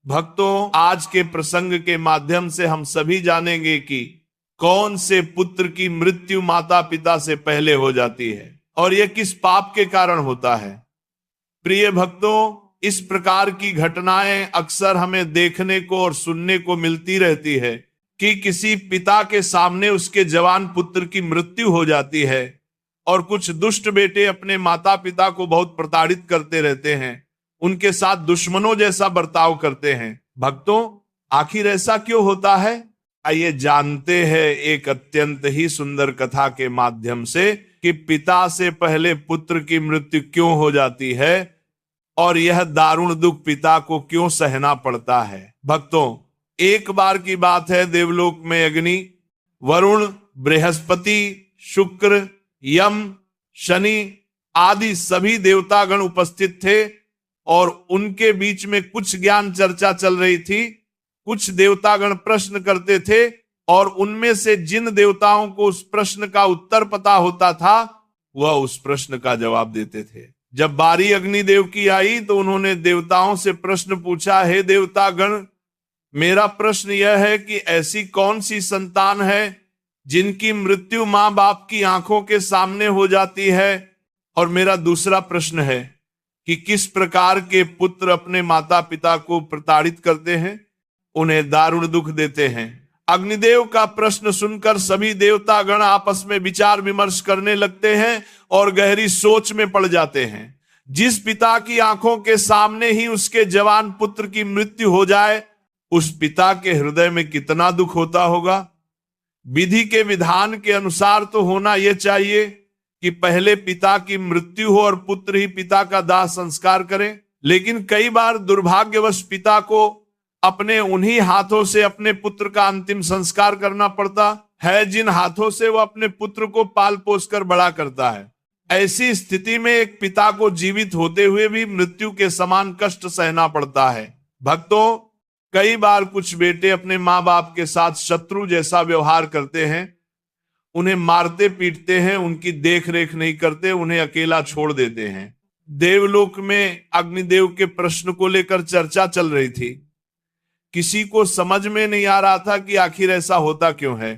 भक्तों, आज के प्रसंग के माध्यम से हम सभी जानेंगे कि कौन से पुत्र की मृत्यु माता पिता से पहले हो जाती है और यह किस पाप के कारण होता है। प्रिय भक्तों, इस प्रकार की घटनाएं अक्सर हमें देखने को और सुनने को मिलती रहती है कि किसी पिता के सामने उसके जवान पुत्र की मृत्यु हो जाती है और कुछ दुष्ट बेटे अपने माता पिता को बहुत प्रताड़ित करते रहते हैं, उनके साथ दुश्मनों जैसा बर्ताव करते हैं। भक्तों, आखिर ऐसा क्यों होता है? आइए जानते हैं एक अत्यंत ही सुंदर कथा के माध्यम से कि पिता से पहले पुत्र की मृत्यु क्यों हो जाती है और यह दारुण दुख पिता को क्यों सहना पड़ता है। भक्तों, एक बार की बात है, देवलोक में अग्नि, वरुण, बृहस्पति, शुक्र, यम, शनि आदि सभी देवतागण उपस्थित थे और उनके बीच में कुछ ज्ञान चर्चा चल रही थी। कुछ देवतागण प्रश्न करते थे और उनमें से जिन देवताओं को उस प्रश्न का उत्तर पता होता था वह उस प्रश्न का जवाब देते थे। जब बारी अग्निदेव की आई तो उन्होंने देवताओं से प्रश्न पूछा, हे देवतागण, मेरा प्रश्न यह है कि ऐसी कौन सी संतान है जिनकी मृत्यु मां बाप की आंखों के सामने हो जाती है। और मेरा दूसरा प्रश्न है कि किस प्रकार के पुत्र अपने माता पिता को प्रताड़ित करते हैं, उन्हें दारुण दुख देते हैं। अग्निदेव का प्रश्न सुनकर सभी देवतागण आपस में विचार विमर्श करने लगते हैं और गहरी सोच में पड़ जाते हैं। जिस पिता की आंखों के सामने ही उसके जवान पुत्र की मृत्यु हो जाए, उस पिता के हृदय में कितना दुख होता होगा। विधि के विधान के अनुसार तो होना यह चाहिए कि पहले पिता की मृत्यु हो और पुत्र ही पिता का दाह संस्कार करें, लेकिन कई बार दुर्भाग्यवश पिता को अपने उन्हीं हाथों से अपने पुत्र का अंतिम संस्कार करना पड़ता है जिन हाथों से वह अपने पुत्र को पाल पोस कर बड़ा करता है। ऐसी स्थिति में एक पिता को जीवित होते हुए भी मृत्यु के समान कष्ट सहना पड़ता है। भक्तों, कई बार कुछ बेटे अपने माँ बाप के साथ शत्रु जैसा व्यवहार करते हैं, उन्हें मारते पीटते हैं, उनकी देख रेख नहीं करते, उन्हें अकेला छोड़ देते हैं। देवलोक में अग्निदेव के प्रश्न को लेकर चर्चा चल रही थी। किसी को समझ में नहीं आ रहा था कि आखिर ऐसा होता क्यों है।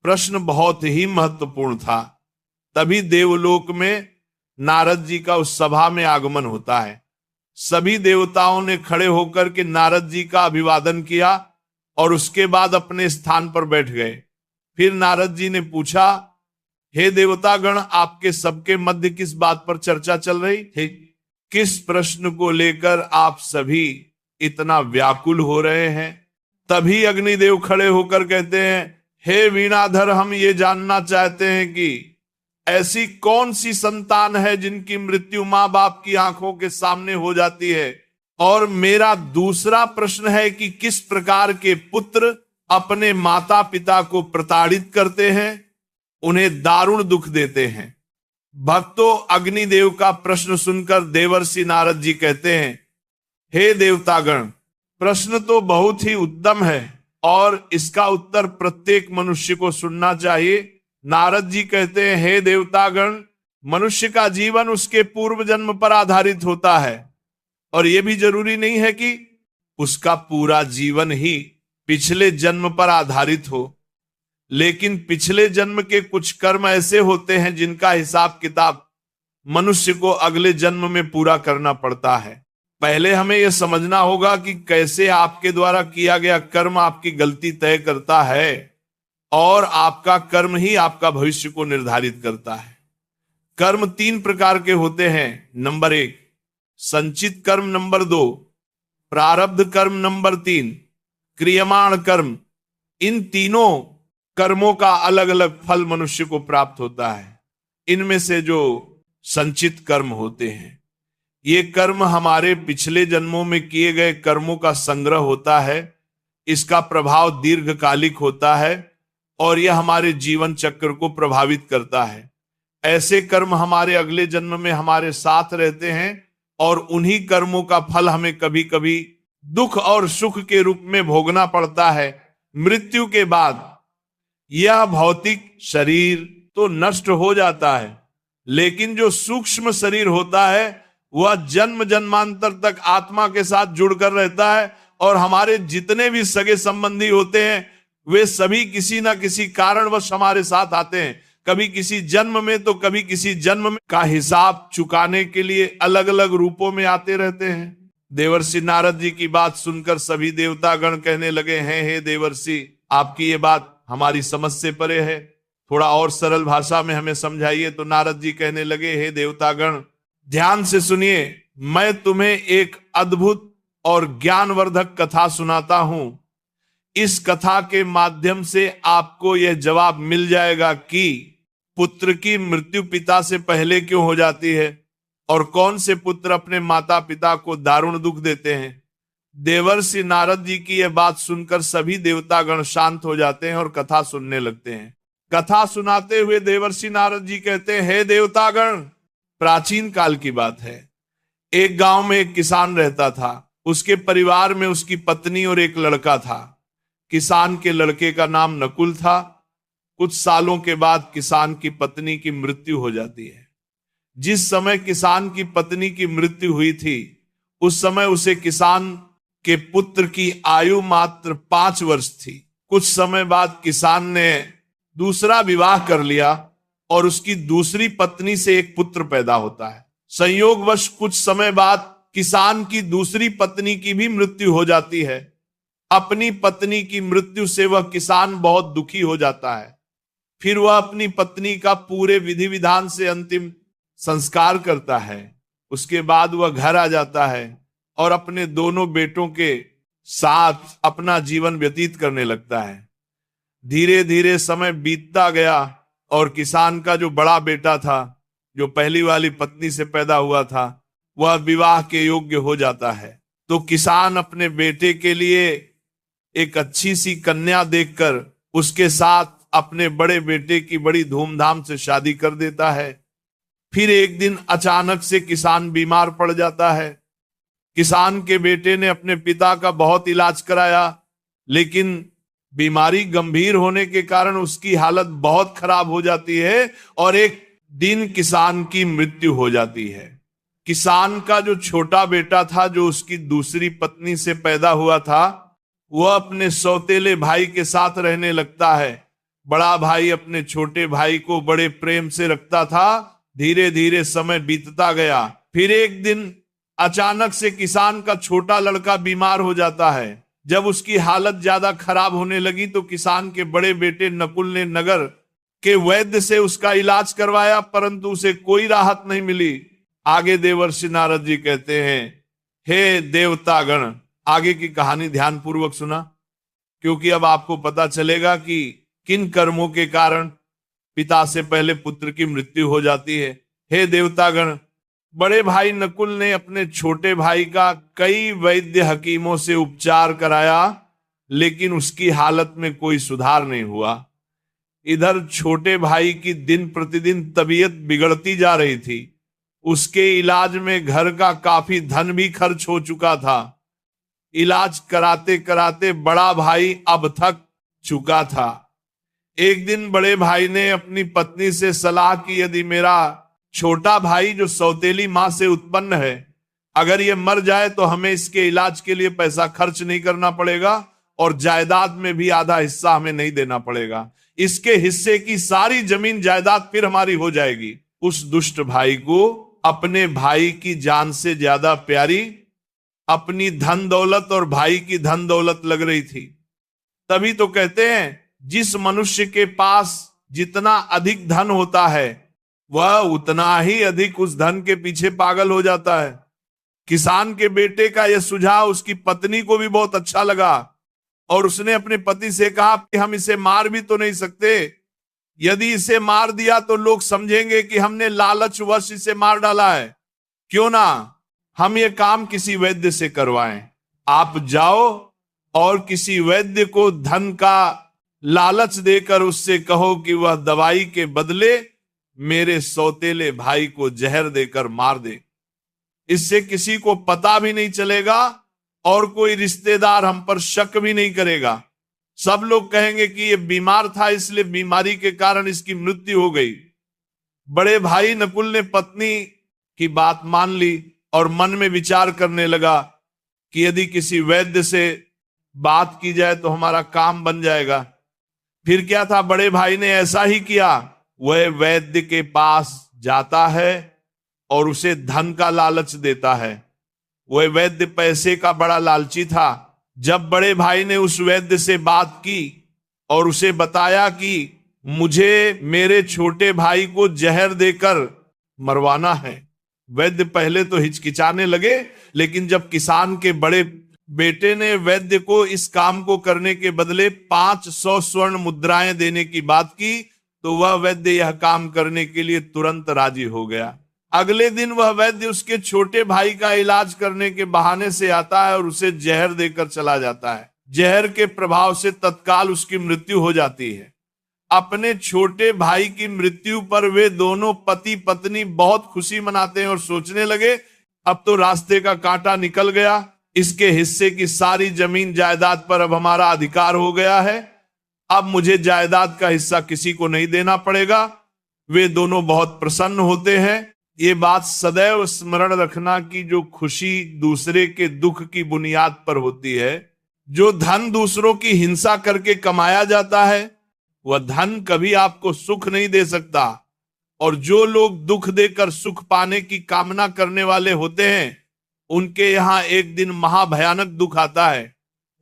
प्रश्न बहुत ही महत्वपूर्ण था। तभी देवलोक में नारद जी का उस सभा में आगमन होता है। सभी देवताओं ने खड़े होकर के नारद जी का अभिवादन किया और उसके बाद अपने स्थान पर बैठ गए। फिर नारद जी ने पूछा, हे देवतागण, आपके सबके मध्य किस बात पर चर्चा चल रही थी? किस प्रश्न को लेकर आप सभी इतना व्याकुल हो रहे हैं? तभी अग्निदेव खड़े होकर कहते हैं, हे वीणाधर, हम ये जानना चाहते हैं कि ऐसी कौन सी संतान है जिनकी मृत्यु मां बाप की आंखों के सामने हो जाती है। और मेरा दूसरा प्रश्न है कि किस प्रकार के पुत्र अपने माता पिता को प्रताड़ित करते हैं, उन्हें दारुण दुख देते हैं। भक्तों, अग्निदेव का प्रश्न सुनकर देवर्षि नारद जी कहते हैं, हे देवतागण, प्रश्न तो बहुत ही उत्तम है और इसका उत्तर प्रत्येक मनुष्य को सुनना चाहिए। नारद जी कहते हैं, हे देवतागण, मनुष्य का जीवन उसके पूर्व जन्म पर आधारित होता है और यह भी जरूरी नहीं है कि उसका पूरा जीवन ही पिछले जन्म पर आधारित हो, लेकिन पिछले जन्म के कुछ कर्म ऐसे होते हैं जिनका हिसाब किताब मनुष्य को अगले जन्म में पूरा करना पड़ता है। पहले हमें यह समझना होगा कि कैसे आपके द्वारा किया गया कर्म आपकी गलती तय करता है और आपका कर्म ही आपका भविष्य को निर्धारित करता है। कर्म 3 प्रकार के होते हैं। नंबर 1 संचित कर्म, नंबर 2 प्रारब्ध कर्म, नंबर 3 क्रियमाण कर्म। इन तीनों कर्मों का अलग अलग फल मनुष्य को प्राप्त होता है। इनमें से जो संचित कर्म होते हैं, ये कर्म हमारे पिछले जन्मों में किए गए कर्मों का संग्रह होता है। इसका प्रभाव दीर्घकालिक होता है और यह हमारे जीवन चक्र को प्रभावित करता है। ऐसे कर्म हमारे अगले जन्म में हमारे साथ रहते हैं और उन्हीं कर्मों का फल हमें कभी कभी दुख और सुख के रूप में भोगना पड़ता है। मृत्यु के बाद यह भौतिक शरीर तो नष्ट हो जाता है, लेकिन जो सूक्ष्म शरीर होता है वह जन्म जन्मांतर तक आत्मा के साथ जुड़कर रहता है और हमारे जितने भी सगे संबंधी होते हैं वे सभी किसी ना किसी कारणवश हमारे साथ आते हैं, कभी किसी जन्म में तो कभी किसी जन्म में का हिसाब चुकाने के लिए अलग अलग रूपों में आते रहते हैं। देवर्षि नारद जी की बात सुनकर सभी देवतागण कहने लगे हैं, हे देवर्षि, आपकी ये बात हमारी समझ से परे है, थोड़ा और सरल भाषा में हमें समझाइए। तो नारद जी कहने लगे, हे देवतागण, ध्यान से सुनिए, मैं तुम्हें एक अद्भुत और ज्ञानवर्धक कथा सुनाता हूं। इस कथा के माध्यम से आपको यह जवाब मिल जाएगा कि पुत्र की मृत्यु पिता से पहले क्यों हो जाती है और कौन से पुत्र अपने माता पिता को दारुण दुख देते हैं। देवर्षि नारद जी की यह बात सुनकर सभी देवतागण शांत हो जाते हैं और कथा सुनने लगते हैं। कथा सुनाते हुए देवर्षि नारद जी कहते हैं, हे देवतागण, प्राचीन काल की बात है। एक गांव में एक किसान रहता था। उसके परिवार में उसकी पत्नी और एक लड़का था। किसान के लड़के का नाम नकुल था। कुछ सालों के बाद किसान की पत्नी की मृत्यु हो जाती है। जिस समय किसान की पत्नी की मृत्यु हुई थी उस समय उसे किसान के पुत्र की आयु मात्र 5 वर्ष थी। कुछ समय बाद किसान ने दूसरा विवाह कर लिया और उसकी दूसरी पत्नी से एक पुत्र पैदा होता है। संयोगवश कुछ समय बाद किसान की दूसरी पत्नी की भी मृत्यु हो जाती है। अपनी पत्नी की मृत्यु से वह किसान बहुत दुखी हो जाता है। फिर वह अपनी पत्नी का पूरे विधि विधान से अंतिम संस्कार करता है। उसके बाद वह घर आ जाता है और अपने दोनों बेटों के साथ अपना जीवन व्यतीत करने लगता है। धीरे धीरे समय बीतता गया और किसान का जो बड़ा बेटा था, जो पहली वाली पत्नी से पैदा हुआ था, वह विवाह के योग्य हो जाता है। तो किसान अपने बेटे के लिए एक अच्छी सी कन्या देखकर उसके साथ अपने बड़े बेटे की बड़ी धूमधाम से शादी कर देता है। फिर एक दिन अचानक से किसान बीमार पड़ जाता है। किसान के बेटे ने अपने पिता का बहुत इलाज कराया, लेकिन बीमारी गंभीर होने के कारण उसकी हालत बहुत खराब हो जाती है और एक दिन किसान की मृत्यु हो जाती है। किसान का जो छोटा बेटा था, जो उसकी दूसरी पत्नी से पैदा हुआ था, वह अपने सौतेले भाई के साथ रहने लगता है। बड़ा भाई अपने छोटे भाई को बड़े प्रेम से रखता था। धीरे धीरे समय बीतता गया। फिर एक दिन अचानक से किसान का छोटा लड़का बीमार हो जाता है। जब उसकी हालत ज्यादा खराब होने लगी तो किसान के बड़े बेटे नकुल ने नगर के वैद्य से उसका इलाज करवाया, परंतु उसे कोई राहत नहीं मिली। आगे देवर्षि नारद जी कहते हैं, हे देवतागण, आगे की कहानी ध्यान पूर्वक सुना, क्योंकि अब आपको पता चलेगा कि किन कर्मों के कारण पिता से पहले पुत्र की मृत्यु हो जाती है। हे देवतागण, बड़े भाई नकुल ने अपने छोटे भाई का कई वैद्य हकीमों से उपचार कराया, लेकिन उसकी हालत में कोई सुधार नहीं हुआ। इधर छोटे भाई की दिन प्रतिदिन तबीयत बिगड़ती जा रही थी। उसके इलाज में घर का काफी धन भी खर्च हो चुका था। इलाज कराते कराते बड़ा भाई अब थक चुका था। एक दिन बड़े भाई ने अपनी पत्नी से सलाह की, यदि मेरा छोटा भाई जो सौतेली मां से उत्पन्न है, अगर ये मर जाए तो हमें इसके इलाज के लिए पैसा खर्च नहीं करना पड़ेगा और जायदाद में भी आधा हिस्सा हमें नहीं देना पड़ेगा। इसके हिस्से की सारी जमीन जायदाद फिर हमारी हो जाएगी। उस दुष्ट भाई को अपने भाई की जान से ज्यादा प्यारी अपनी धन दौलत और भाई की धन दौलत लग रही थी। तभी तो कहते हैं, जिस मनुष्य के पास जितना अधिक धन होता है वह उतना ही अधिक उस धन के पीछे पागल हो जाता है। किसान के बेटे का यह सुझाव उसकी पत्नी को भी बहुत अच्छा लगा और उसने अपने पति से कहा कि हम इसे मार भी तो नहीं सकते। यदि इसे मार दिया तो लोग समझेंगे कि हमने लालचवश इसे मार डाला है। क्यों ना हम ये काम किसी वैद्य से करवाएं। आप जाओ और किसी वैद्य को धन का लालच देकर उससे कहो कि वह दवाई के बदले मेरे सौतेले भाई को जहर देकर मार दे। इससे किसी को पता भी नहीं चलेगा और कोई रिश्तेदार हम पर शक भी नहीं करेगा। सब लोग कहेंगे कि ये बीमार था, इसलिए बीमारी के कारण इसकी मृत्यु हो गई। बड़े भाई नकुल ने पत्नी की बात मान ली और मन में विचार करने लगा कि यदि किसी वैद्य से बात की जाए तो हमारा काम बन जाएगा। फिर क्या था, बड़े भाई ने ऐसा ही किया। वह वैद्य के पास जाता है और उसे धन का लालच देता है। वह वैद्य पैसे का बड़ा लालची था। जब बड़े भाई ने उस वैद्य से बात की और उसे बताया कि मुझे मेरे छोटे भाई को जहर देकर मरवाना है, वैद्य पहले तो हिचकिचाने लगे, लेकिन जब किसान के बड़े बेटे ने वैद्य को इस काम को करने के बदले 500 स्वर्ण मुद्राएं देने की बात की, तो वह वैद्य यह काम करने के लिए तुरंत राजी हो गया। अगले दिन वह वैद्य उसके छोटे भाई का इलाज करने के बहाने से आता है और उसे जहर देकर चला जाता है। जहर के प्रभाव से तत्काल उसकी मृत्यु हो जाती है। अपने छोटे भाई की मृत्यु पर वे दोनों पति पत्नी बहुत खुशी मनाते हैं और सोचने लगे, अब तो रास्ते का कांटा निकल गया, इसके हिस्से की सारी जमीन जायदाद पर अब हमारा अधिकार हो गया है, अब मुझे जायदाद का हिस्सा किसी को नहीं देना पड़ेगा। वे दोनों बहुत प्रसन्न होते हैं। ये बात सदैव स्मरण रखना कि जो खुशी दूसरे के दुख की बुनियाद पर होती है, जो धन दूसरों की हिंसा करके कमाया जाता है, वह धन कभी आपको सुख नहीं दे सकता। और जो लोग दुख देकर सुख पाने की कामना करने वाले होते हैं, उनके यहां एक दिन महाभयानक दुख आता है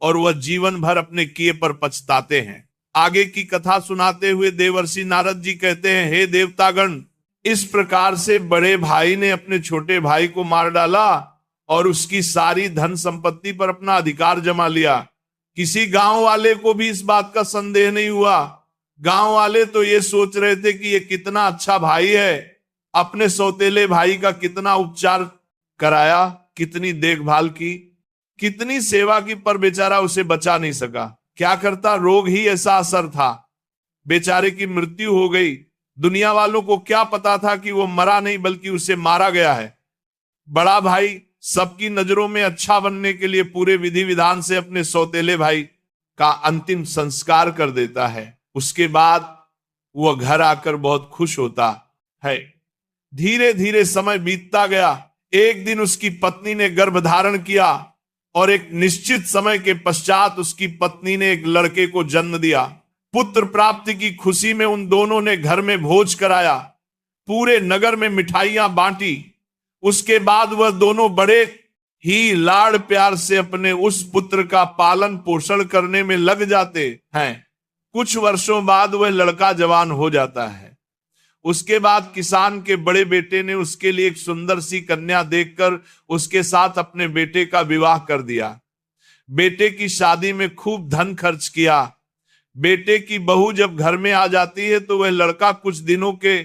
और वह जीवन भर अपने किए पर पछताते हैं। आगे की कथा सुनाते हुए देवर्षि नारद जी कहते हैं, हे देवतागण, इस प्रकार से बड़े भाई ने अपने छोटे भाई को मार डाला और उसकी सारी धन संपत्ति पर अपना अधिकार जमा लिया। किसी गांव वाले को भी इस बात का संदेह नहीं हुआ। गांव वाले तो ये सोच रहे थे कि ये कितना अच्छा भाई है, अपने सौतेले भाई का कितना उपचार कराया, कितनी देखभाल की, कितनी सेवा की, पर बेचारा उसे बचा नहीं सका। क्या करता, रोग ही ऐसा असर था, बेचारे की मृत्यु हो गई। दुनिया वालों को क्या पता था कि वो मरा नहीं बल्कि उसे मारा गया है। बड़ा भाई सबकी नजरों में अच्छा बनने के लिए पूरे विधि विधान से अपने सौतेले भाई का अंतिम संस्कार कर देता है। उसके बाद वह घर आकर बहुत खुश होता है। धीरे धीरे समय बीतता गया। एक दिन उसकी पत्नी ने गर्भ धारण किया और एक निश्चित समय के पश्चात उसकी पत्नी ने एक लड़के को जन्म दिया। पुत्र प्राप्ति की खुशी में उन दोनों ने घर में भोज कराया, पूरे नगर में मिठाइयां बांटी। उसके बाद वह दोनों बड़े ही लाड़ प्यार से अपने उस पुत्र का पालन पोषण करने में लग जाते हैं। कुछ वर्षों बाद वह लड़का जवान हो जाता है। उसके बाद किसान के बड़े बेटे ने उसके लिए एक सुंदर सी कन्या देखकर उसके साथ अपने बेटे का विवाह कर दिया। बेटे की शादी में खूब धन खर्च किया। बेटे की बहू जब घर में आ जाती है तो वह लड़का कुछ दिनों के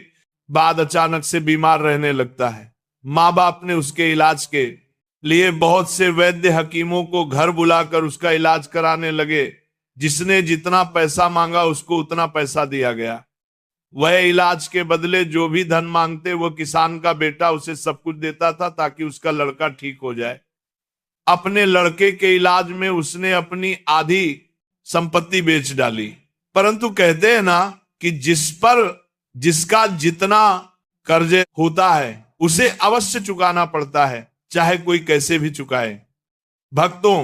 बाद अचानक से बीमार रहने लगता है। माँ बाप ने उसके इलाज के लिए बहुत से वैद्य हकीमों को घर बुलाकर उसका इलाज कराने लगे। जिसने जितना पैसा मांगा उसको उतना पैसा दिया गया। वह इलाज के बदले जो भी धन मांगते वो किसान का बेटा उसे सब कुछ देता था ताकि उसका लड़का ठीक हो जाए। अपने लड़के के इलाज में उसने अपनी आधी संपत्ति बेच डाली। परंतु कहते हैं ना कि जिसका जितना कर्ज होता है उसे अवश्य चुकाना पड़ता है, चाहे कोई कैसे भी चुकाए। भक्तों,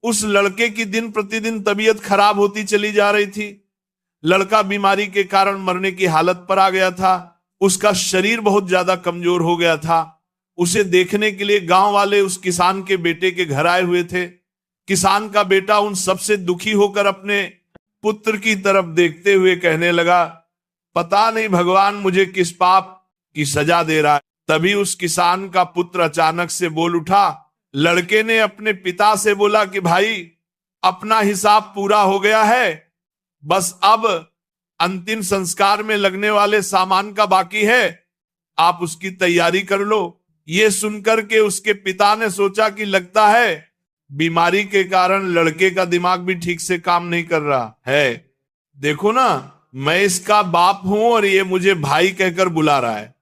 उस लड़के की दिन प्रतिदिन तबीयत खराब होती चली जा रही थी। लड़का बीमारी के कारण मरने की हालत पर आ गया था। उसका शरीर बहुत ज्यादा कमजोर हो गया था। उसे देखने के लिए गांव वाले उस किसान के बेटे के घर आए हुए थे। किसान का बेटा उन सबसे दुखी होकर अपने पुत्र की तरफ देखते हुए कहने लगा, पता नहीं भगवान मुझे किस पाप की सजा दे रहा है। तभी उस किसान का पुत्र अचानक से बोल उठा। लड़के ने अपने पिता से बोला कि भाई, अपना हिसाब पूरा हो गया है, बस अब अंतिम संस्कार में लगने वाले सामान का बाकी है, आप उसकी तैयारी कर लो। ये सुनकर के उसके पिता ने सोचा कि लगता है बीमारी के कारण लड़के का दिमाग भी ठीक से काम नहीं कर रहा है। देखो ना, मैं इसका बाप हूं और ये मुझे भाई कहकर बुला रहा है।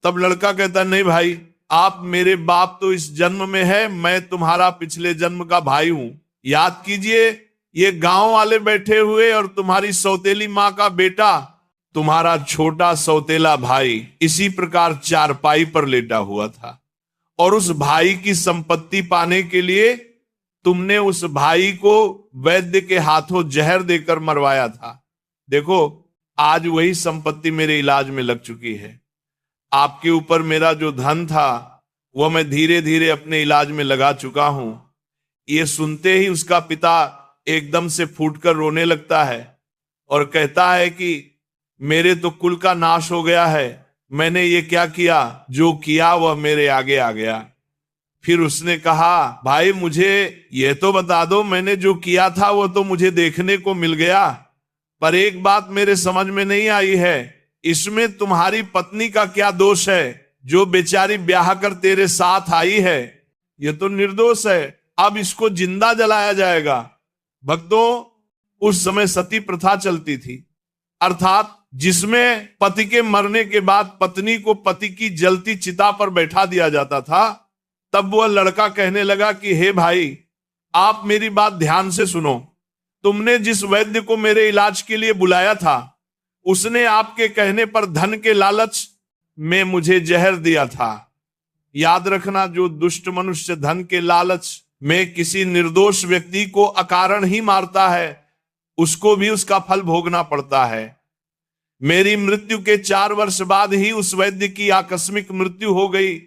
तब लड़का कहता, नहीं भाई, आप मेरे बाप तो इस जन्म में है, मैं तुम्हारा पिछले जन्म का भाई हूं। याद कीजिए, ये गांव वाले बैठे हुए और तुम्हारी सौतेली माँ का बेटा तुम्हारा छोटा सौतेला भाई इसी प्रकार चारपाई पर लेटा हुआ था और उस भाई की संपत्ति पाने के लिए तुमने उस भाई को वैद्य के हाथों जहर देकर मरवाया था। देखो, आज वही संपत्ति मेरे इलाज में लग चुकी है। आपके ऊपर मेरा जो धन था वह मैं धीरे धीरे अपने इलाज में लगा चुका हूं। ये सुनते ही उसका पिता एकदम से फूटकर रोने लगता है और कहता है कि मेरे तो कुल का नाश हो गया है, मैंने ये क्या किया, जो किया वह मेरे आगे आ गया। फिर उसने कहा, भाई मुझे ये तो बता दो, मैंने जो किया था वो तो मुझे देखने को मिल गया, पर एक बात मेरे समझ में नहीं आई है, इसमें तुम्हारी पत्नी का क्या दोष है जो बेचारी ब्याह कर तेरे साथ आई है? ये तो निर्दोष है, अब इसको जिंदा जलाया जाएगा। भक्तों, उस समय सती प्रथा चलती थी, अर्थात जिसमें पति के मरने के बाद पत्नी को पति की जलती चिता पर बैठा दिया जाता था। तब वह लड़का कहने लगा कि हे भाई, आप मेरी बात ध्यान से सुनो, तुमने जिस वैद्य को मेरे इलाज के लिए बुलाया था उसने आपके कहने पर धन के लालच में मुझे जहर दिया था। याद रखना, जो दुष्ट मनुष्य धन के लालच में किसी निर्दोष व्यक्ति को अकारण ही मारता है उसको भी उसका फल भोगना पड़ता है। मेरी मृत्यु के 4 वर्ष बाद ही उस वैद्य की आकस्मिक मृत्यु हो गई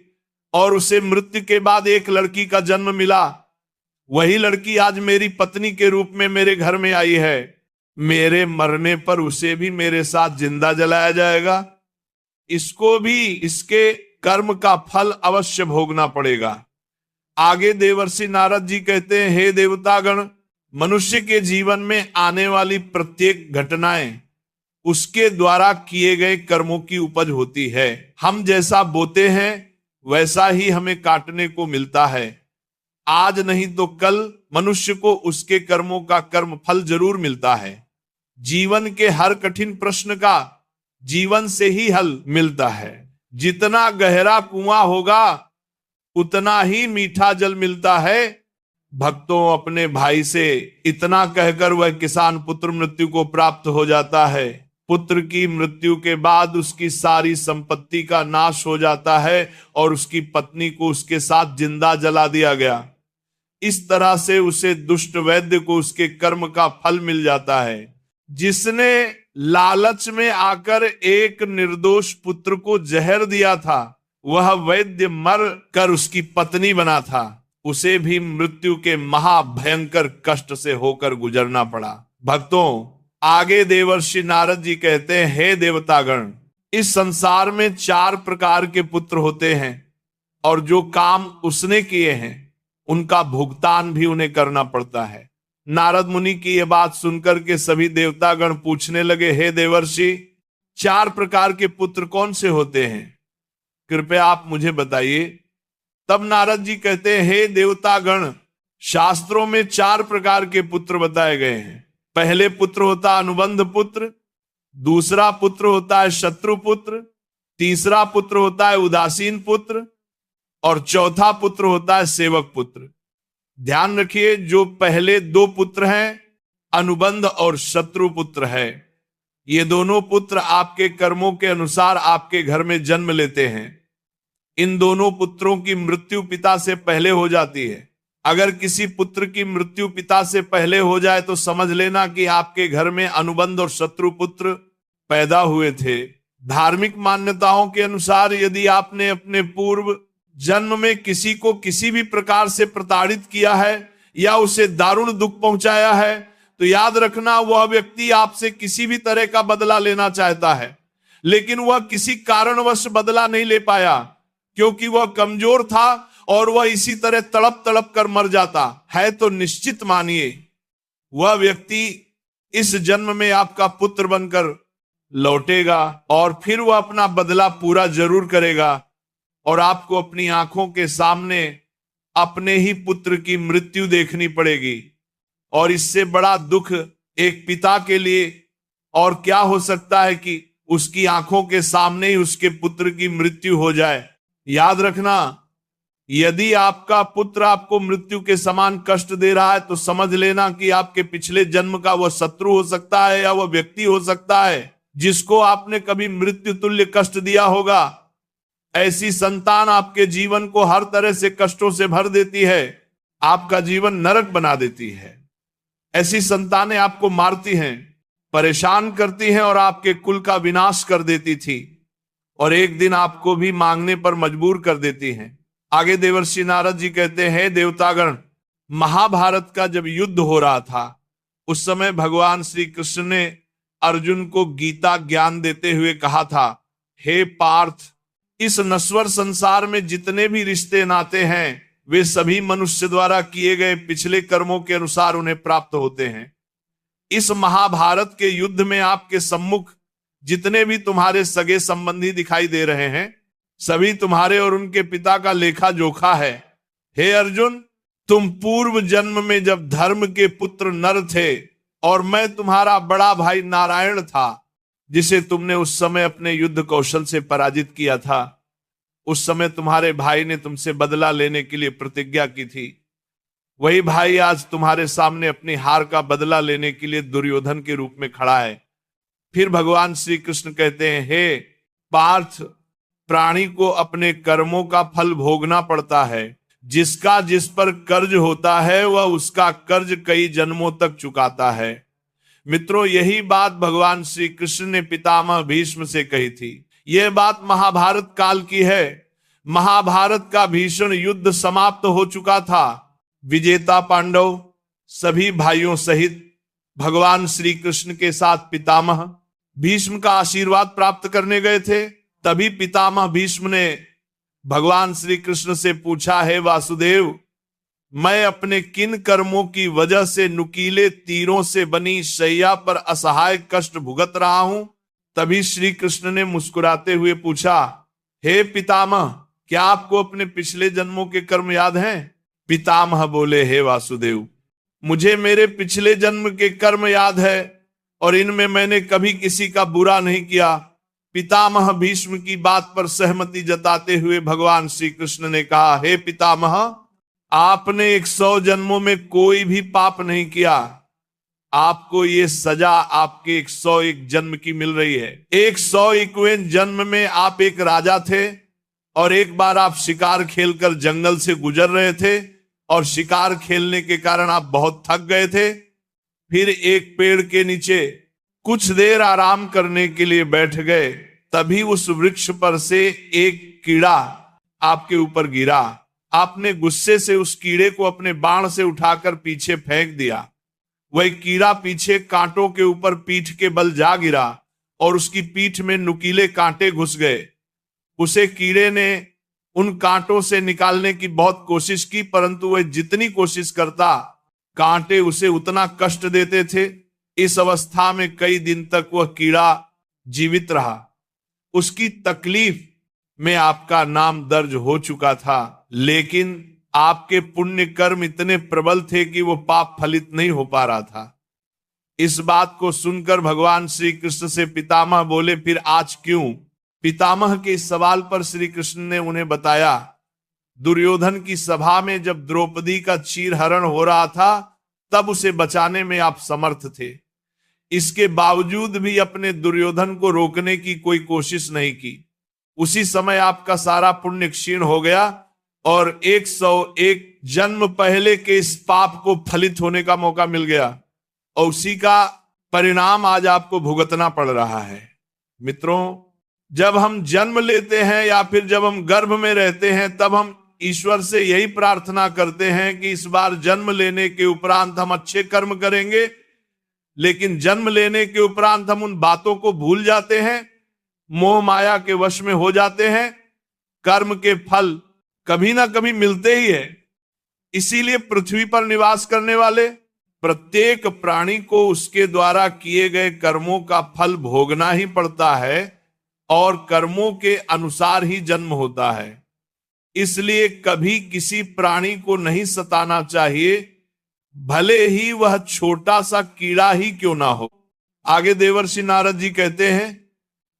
और उसे मृत्यु के बाद एक लड़की का जन्म मिला। वही लड़की आज मेरी पत्नी के रूप में मेरे घर में आई है। मेरे मरने पर उसे भी मेरे साथ जिंदा जलाया जाएगा, इसको भी इसके कर्म का फल अवश्य भोगना पड़ेगा। आगे देवर्षि नारद जी कहते हैं, हे देवतागण, मनुष्य के जीवन में आने वाली प्रत्येक घटनाएं उसके द्वारा किए गए कर्मों की उपज होती है। हम जैसा बोते हैं वैसा ही हमें काटने को मिलता है। आज नहीं तो कल मनुष्य को उसके कर्मों का कर्म फल जरूर मिलता है। जीवन के हर कठिन प्रश्न का जीवन से ही हल मिलता है। जितना गहरा कुआं होगा उतना ही मीठा जल मिलता है। भक्तों, अपने भाई से इतना कहकर वह किसान पुत्र मृत्यु को प्राप्त हो जाता है। पुत्र की मृत्यु के बाद उसकी सारी संपत्ति का नाश हो जाता है और उसकी पत्नी को उसके साथ जिंदा जला दिया गया। इस तरह से उसे दुष्ट वैद्य को उसके कर्म का फल मिल जाता है। जिसने लालच में आकर एक निर्दोष पुत्र को जहर दिया था, वह वैद्य मर कर उसकी पत्नी बना था। उसे भी मृत्यु के महाभयंकर कष्ट से होकर गुजरना पड़ा। भक्तों, आगे देवर्षि नारद जी कहते हैं, हे देवतागण, इस संसार में 4 प्रकार के पुत्र होते हैं और जो काम उसने किए हैं उनका भुगतान भी उन्हें करना पड़ता है। नारद मुनि की यह बात सुनकर के सभी देवतागण पूछने लगे, हे देवर्षि, 4 प्रकार के पुत्र कौन से होते हैं? कृपया आप मुझे बताइए। तब नारद जी कहते हैं, हे देवतागण, शास्त्रों में 4 प्रकार के पुत्र बताए गए हैं। पहले पुत्र होता है अनुबंध पुत्र, दूसरा पुत्र होता है शत्रु पुत्र, तीसरा पुत्र होता है उदासीन पुत्र और चौथा पुत्र होता है सेवक पुत्र। ध्यान रखिए, जो पहले 2 पुत्र हैं अनुबंध और शत्रु पुत्र है, ये दोनों पुत्र आपके कर्मों के अनुसार आपके घर में जन्म लेते हैं। इन दोनों पुत्रों की मृत्यु पिता से पहले हो जाती है। अगर किसी पुत्र की मृत्यु पिता से पहले हो जाए तो समझ लेना कि आपके घर में अनुबंध और शत्रु पुत्र पैदा हुए थे। धार्मिक मान्यताओं के अनुसार यदि आपने अपने पूर्व जन्म में किसी को किसी भी प्रकार से प्रताड़ित किया है या उसे दारुण दुख पहुंचाया है, तो याद रखना वह व्यक्ति आपसे किसी भी तरह का बदला लेना चाहता है, लेकिन वह किसी कारणवश बदला नहीं ले पाया क्योंकि वह कमजोर था और वह इसी तरह तड़प तड़प कर मर जाता है। तो निश्चित मानिए वह व्यक्ति इस जन्म में आपका पुत्र बनकर लौटेगा और फिर वह अपना बदला पूरा जरूर करेगा और आपको अपनी आंखों के सामने अपने ही पुत्र की मृत्यु देखनी पड़ेगी। और इससे बड़ा दुख एक पिता के लिए और क्या हो सकता है कि उसकी आंखों के सामने ही उसके पुत्र की मृत्यु हो जाए। याद रखना, यदि आपका पुत्र आपको मृत्यु के समान कष्ट दे रहा है तो समझ लेना कि आपके पिछले जन्म का वह शत्रु हो सकता है या वह व्यक्ति हो सकता है जिसको आपने कभी मृत्यु तुल्य कष्ट दिया होगा। ऐसी संतान आपके जीवन को हर तरह से कष्टों से भर देती है, आपका जीवन नरक बना देती है। ऐसी संतानें आपको मारती हैं, परेशान करती हैं और आपके कुल का विनाश कर देती थी, और एक दिन आपको भी मांगने पर मजबूर कर देती हैं। आगे देवर्षि नारद जी कहते हैं, देवतागण, महाभारत का जब युद्ध हो रहा था उस समय भगवान श्री कृष्ण ने अर्जुन को गीता ज्ञान देते हुए कहा था, हे पार्थ, इस नश्वर संसार में जितने भी रिश्ते नाते हैं वे सभी मनुष्य द्वारा किए गए पिछले कर्मों के अनुसार उन्हें प्राप्त होते हैं। इस महाभारत के युद्ध में आपके सम्मुख जितने भी तुम्हारे सगे संबंधी दिखाई दे रहे हैं सभी तुम्हारे और उनके पिता का लेखा जोखा है। हे अर्जुन, तुम पूर्व जन्म में जब धर्म के पुत्र नर थे और मैं तुम्हारा बड़ा भाई नारायण था, जिसे तुमने उस समय अपने युद्ध कौशल से पराजित किया था, उस समय तुम्हारे भाई ने तुमसे बदला लेने के लिए प्रतिज्ञा की थी। वही भाई आज तुम्हारे सामने अपनी हार का बदला लेने के लिए दुर्योधन के रूप में खड़ा है। फिर भगवान श्री कृष्ण कहते हैं, हे पार्थ, प्राणी को अपने कर्मों का फल भोगना पड़ता है। जिसका जिस पर कर्ज होता है वह उसका कर्ज कई जन्मों तक चुकाता है। मित्रों, यही बात भगवान श्री कृष्ण ने पितामह भीष्म से कही थी। यह बात महाभारत काल की है। महाभारत का भीषण युद्ध समाप्त हो चुका था। विजेता पांडव सभी भाइयों सहित भगवान श्री कृष्ण के साथ पितामह भीष्म का आशीर्वाद प्राप्त करने गए थे। तभी पितामह भीष्म ने भगवान श्री कृष्ण से पूछा, हे वासुदेव, मैं अपने किन कर्मों की वजह से नुकीले तीरों से बनी शैया पर असहाय कष्ट भुगत रहा हूं? तभी श्री कृष्ण ने मुस्कुराते हुए पूछा, हे पितामह, क्या आपको अपने पिछले जन्मों के कर्म याद हैं? पितामह बोले, हे वासुदेव, मुझे मेरे पिछले जन्म के कर्म याद है और इनमें मैंने कभी किसी का बुरा नहीं किया। पितामह भीष्म की बात पर सहमति जताते हुए भगवान श्री कृष्ण ने कहा, हे पितामह, आपने 100 जन्मों में कोई भी पाप नहीं किया। आपको ये सजा आपके 101 जन्म की मिल रही है। 101वें जन्म में आप एक राजा थे और एक बार आप शिकार खेलकर जंगल से गुजर रहे थे और शिकार खेलने के कारण आप बहुत थक गए थे। फिर एक पेड़ के नीचे कुछ देर आराम करने के लिए बैठ गए। तभी उस वृक्ष पर से एक कीड़ा आपके ऊपर गिरा। आपने गुस्से से उस कीड़े को अपने बाण से उठाकर पीछे फेंक दिया। वह कीड़ा पीछे कांटों के ऊपर पीठ के बल जा गिरा और उसकी पीठ में नुकीले कांटे घुस गए। उसे कीड़े ने उन कांटों से निकालने की बहुत कोशिश की, परंतु वह जितनी कोशिश करता कांटे उसे उतना कष्ट देते थे। इस अवस्था में कई दिन तक वह कीड़ा जीवित रहा। उसकी तकलीफ में आपका नाम दर्ज हो चुका था, लेकिन आपके पुण्य कर्म इतने प्रबल थे कि वो पाप फलित नहीं हो पा रहा था। इस बात को सुनकर भगवान श्री कृष्ण से पितामह बोले, फिर आज क्यों? पितामह के इस सवाल पर श्री कृष्ण ने उन्हें बताया, दुर्योधन की सभा में जब द्रौपदी का चीरहरण हो रहा था तब उसे बचाने में आप समर्थ थे। इसके बावजूद भी अपने दुर्योधन को रोकने की कोई कोशिश नहीं की। उसी समय आपका सारा पुण्य क्षीण हो गया और 101 जन्म पहले के इस पाप को फलित होने का मौका मिल गया और उसी का परिणाम आज आपको भुगतना पड़ रहा है। मित्रों, जब हम जन्म लेते हैं या फिर जब हम गर्भ में रहते हैं तब हम ईश्वर से यही प्रार्थना करते हैं कि इस बार जन्म लेने के उपरांत हम अच्छे कर्म करेंगे, लेकिन जन्म लेने के उपरांत हम उन बातों को भूल जाते हैं, मोह माया के वश में हो जाते हैं। कर्म के फल कभी ना कभी मिलते ही है। इसीलिए पृथ्वी पर निवास करने वाले प्रत्येक प्राणी को उसके द्वारा किए गए कर्मों का फल भोगना ही पड़ता है और कर्मों के अनुसार ही जन्म होता है। इसलिए कभी किसी प्राणी को नहीं सताना चाहिए, भले ही वह छोटा सा कीड़ा ही क्यों ना हो। आगे देवर्षि नारद जी कहते हैं,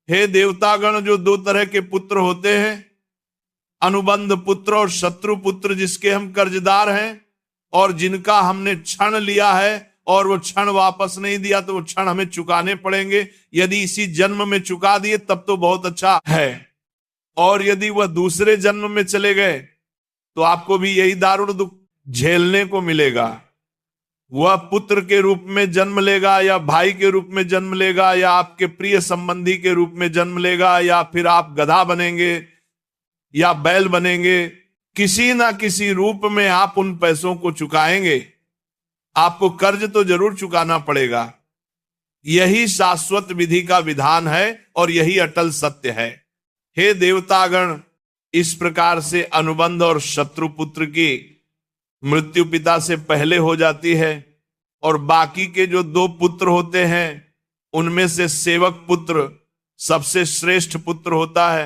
हे देवतागण, जो 2 तरह के पुत्र होते हैं, अनुबंध पुत्र और शत्रु पुत्र, जिसके हम कर्जदार हैं और जिनका हमने क्षण लिया है और वो क्षण वापस नहीं दिया तो वो क्षण हमें चुकाने पड़ेंगे। यदि इसी जन्म में चुका दिए तब तो बहुत अच्छा है, और यदि वह दूसरे जन्म में चले गए तो आपको भी यही दारुण दुख झेलने को मिलेगा। वह पुत्र के रूप में जन्म लेगा, या भाई के रूप में जन्म लेगा, या आपके प्रिय संबंधी के रूप में जन्म लेगा, या फिर आप गधा बनेंगे या बैल बनेंगे। किसी ना किसी रूप में आप उन पैसों को चुकाएंगे। आपको कर्ज तो जरूर चुकाना पड़ेगा। यही शाश्वत विधि का विधान है और यही अटल सत्य है। हे देवतागण, इस प्रकार से अनुबंध और शत्रु पुत्र की मृत्यु पिता से पहले हो जाती है, और बाकी के जो 2 पुत्र होते हैं उनमें से सेवक पुत्र सबसे श्रेष्ठ पुत्र होता है।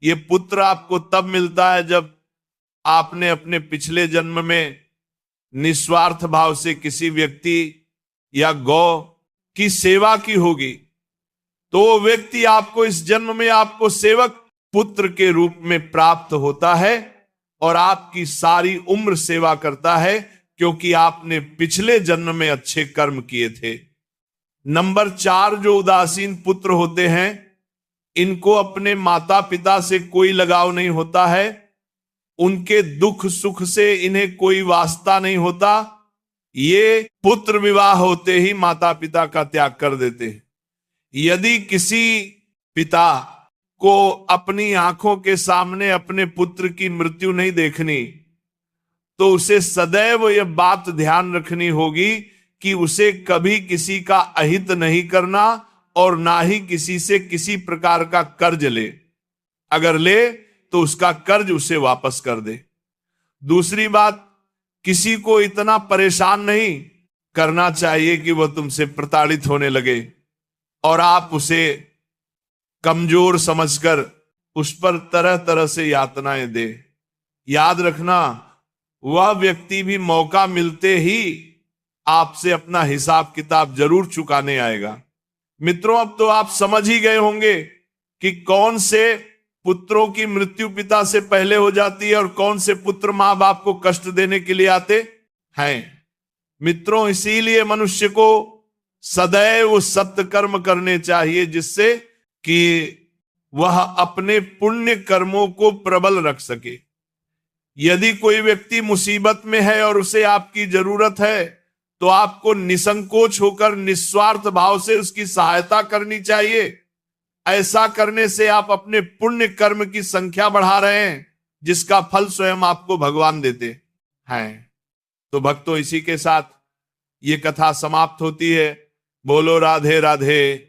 ये पुत्र आपको तब मिलता है जब आपने अपने पिछले जन्म में निस्वार्थ भाव से किसी व्यक्ति या गौ की सेवा की होगी, तो वो व्यक्ति आपको इस जन्म में आपको सेवक पुत्र के रूप में प्राप्त होता है और आपकी सारी उम्र सेवा करता है, क्योंकि आपने पिछले जन्म में अच्छे कर्म किए थे। नंबर 4, जो उदासीन पुत्र होते हैं, इनको अपने माता पिता से कोई लगाव नहीं होता है। उनके दुख सुख से इन्हें कोई वास्ता नहीं होता। ये पुत्र विवाह होते ही माता पिता का त्याग कर देते हैं। यदि किसी पिता को अपनी आंखों के सामने अपने पुत्र की मृत्यु नहीं देखनी, तो उसे सदैव यह बात ध्यान रखनी होगी कि उसे कभी किसी का अहित नहीं करना और ना ही किसी से किसी प्रकार का कर्ज ले। अगर ले तो उसका कर्ज उसे वापस कर दे। दूसरी बात, किसी को इतना परेशान नहीं करना चाहिए कि वह तुमसे प्रताड़ित होने लगे और आप उसे कमजोर समझकर उस पर तरह तरह से यातनाएं दे। याद रखना, वह व्यक्ति भी मौका मिलते ही आपसे अपना हिसाब किताब जरूर चुकाने आएगा। मित्रों, अब तो आप समझ ही गए होंगे कि कौन से पुत्रों की मृत्यु पिता से पहले हो जाती है और कौन से पुत्र मां बाप को कष्ट देने के लिए आते हैं। मित्रों, इसीलिए मनुष्य को सदैव सत्य कर्म करने चाहिए, जिससे कि वह अपने पुण्य कर्मों को प्रबल रख सके। यदि कोई व्यक्ति मुसीबत में है और उसे आपकी जरूरत है, तो आपको निसंकोच होकर निस्वार्थ भाव से उसकी सहायता करनी चाहिए। ऐसा करने से आप अपने पुण्य कर्म की संख्या बढ़ा रहे हैं, जिसका फल स्वयं आपको भगवान देते हैं। तो भक्तों, इसी के साथ ये कथा समाप्त होती है। बोलो राधे राधे।